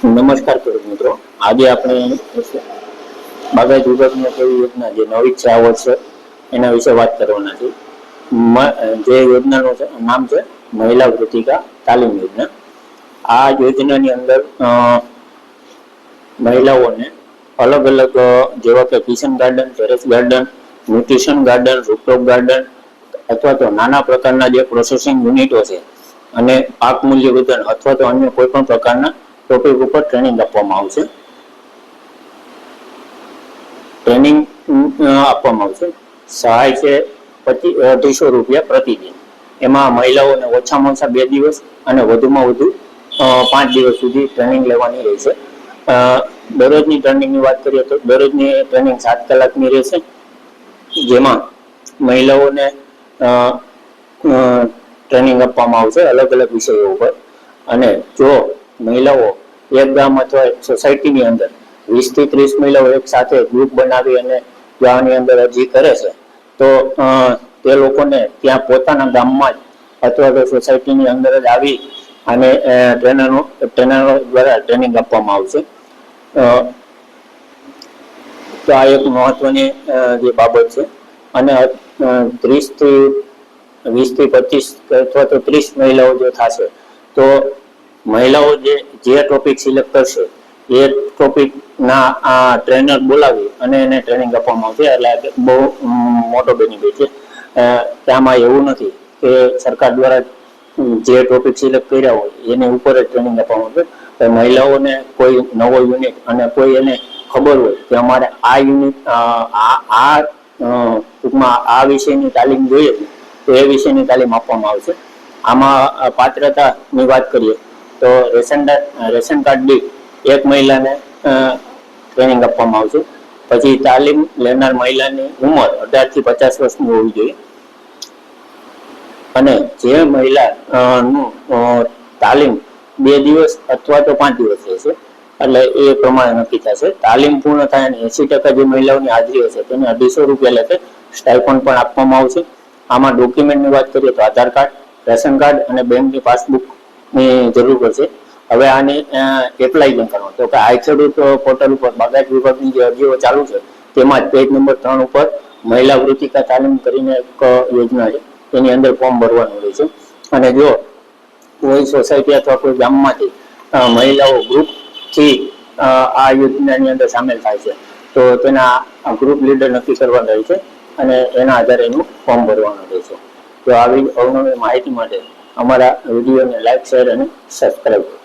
નમસ્કાર ખેડૂત મિત્રો, આજે આપણે બાગાયત વિભાગની એવી યોજના જે નવી છે આ વર્ષે એના વિશે વાત કરવાના છે. જે યોજનાનું નામ છે મહિલા વૃત્તિકા તાલીમ યોજના. આ યોજનાની અંદર મહિલાઓને અલગ અલગ જેવા કે kitchen garden, terrace garden, nutrition garden, rooftop garden અથવા તો નાના પ્રકારના જે પ્રોસેસિંગ યુનિટો છે અને પાક મૂલ્યવર્ધન અથવા તો અન્ય કોઈ પણ પ્રકારના ટોપિક ઉપર ટ્રેનિંગ આપવામાં આવશે. ટ્રેનિંગ આપવામાં આવશે. સહાય છે ₹250 પ્રતિદિન. એમાં મહિલાઓને ઓછામાં ઓછા 2 દિવસ અને વધુમાં વધુ 5 દિવસ સુધી ટ્રેનિંગ લેવાની રહેશે. દરરોજની ટ્રેનિંગની વાત કરીએ તો દરરોજની ટ્રેનિંગ 7 કલાકની રહેશે, જેમાં મહિલાઓને ટ્રેનિંગ આપવામાં આવશે અલગ અલગ વિષયો ઉપર. અને જો મહિલાઓ એક ગામ અથવા સોસાયટીની અંદર 20 થી 30 મહિલાઓ એક સાથે ગ્રુપ બનાવી અને ગામની અંદર અરજી કરે છે તો તે લોકોને ત્યાં પોતાના ગામમાં જ અથવા તો સોસાયટીની અંદર જ આવી અને ટ્રેનરો દ્વારા ટ્રેનિંગ આપવામાં આવશે. તો આ એક મહત્વની જે બાબત છે. અને 20 થી 25 અથવા તો 30 મહિલાઓ જો થશે તો મહિલાઓ જે ટોપિક સિલેક્ટ કરશે એ ટોપિકના ટ્રેનર બોલાવી અને એને ટ્રેનિંગ આપવામાં આવશે. એટલે બહુ મોટો બેનિફિટ છે. ત્યાંમાં એવું નથી કે સરકાર દ્વારા જે ટોપિક સિલેક્ટ કર્યા હોય એની ઉપર જ ટ્રેનિંગ આપવામાં આવશે. તો મહિલાઓને કોઈ નવો યુનિટ અને કોઈ એને ખબર હોય કે અમારે આ યુનિટ ટૂંકમાં આ વિષયની તાલીમ જોઈએ તો એ વિષયની તાલીમ આપવામાં આવશે. આમાં પાત્રતાની વાત કરીએ તો રેશન કાર્ડ દીઠ એક મહિલાને ટ્રેનિંગ આપવામાં આવશે. પછી તાલીમ લેનાર મહિલાની ઉંમર 18 થી 50 વર્ષની હોવી જોઈએ. અને જે મહિલાનું તાલીમ 2 દિવસ અથવા તો 5 દિવસ રહેશે એટલે એ પ્રમાણે નક્કી થશે. તાલીમ પૂર્ણ થાય અને 80% જે મહિલાઓની હાજરી હશે તેને ₹250 લેખે સ્ટાઇપન્ડ પણ આપવામાં આવશે. આમાં ડોક્યુમેન્ટની વાત કરીએ તો આધાર કાર્ડ, રેશન કાર્ડ અને બેંકની પાસબુકની જરૂર પડશે. હવે આને એપ્લાય કેમ કરવાનું તો કે આઈ ખેડૂત પોર્ટલ ઉપર બાગાયત વિભાગની જે અરજીઓ ચાલુ છે તેમાં પેજ નંબર 3 ઉપર મહિલા વૃત્તિકા તાલીમ કરીને એક યોજના છે એની અંદર ફોર્મ ભરવાનું રહેશે. અને જો કોઈ સોસાયટી અથવા કોઈ ગામમાંથી મહિલાઓ ગ્રુપથી આ યોજનાની અંદર સામેલ થાય છે તો તેના ગ્રુપ લીડર નક્કી કરવાના રહેશે અને એના આધારે એનું ફોર્મ ભરવાનું રહેશે. તો આવી અવનવી માહિતી માટે અમારા વિડીયોને લાઈક, શેર અને સબસ્ક્રાઈબ કરો.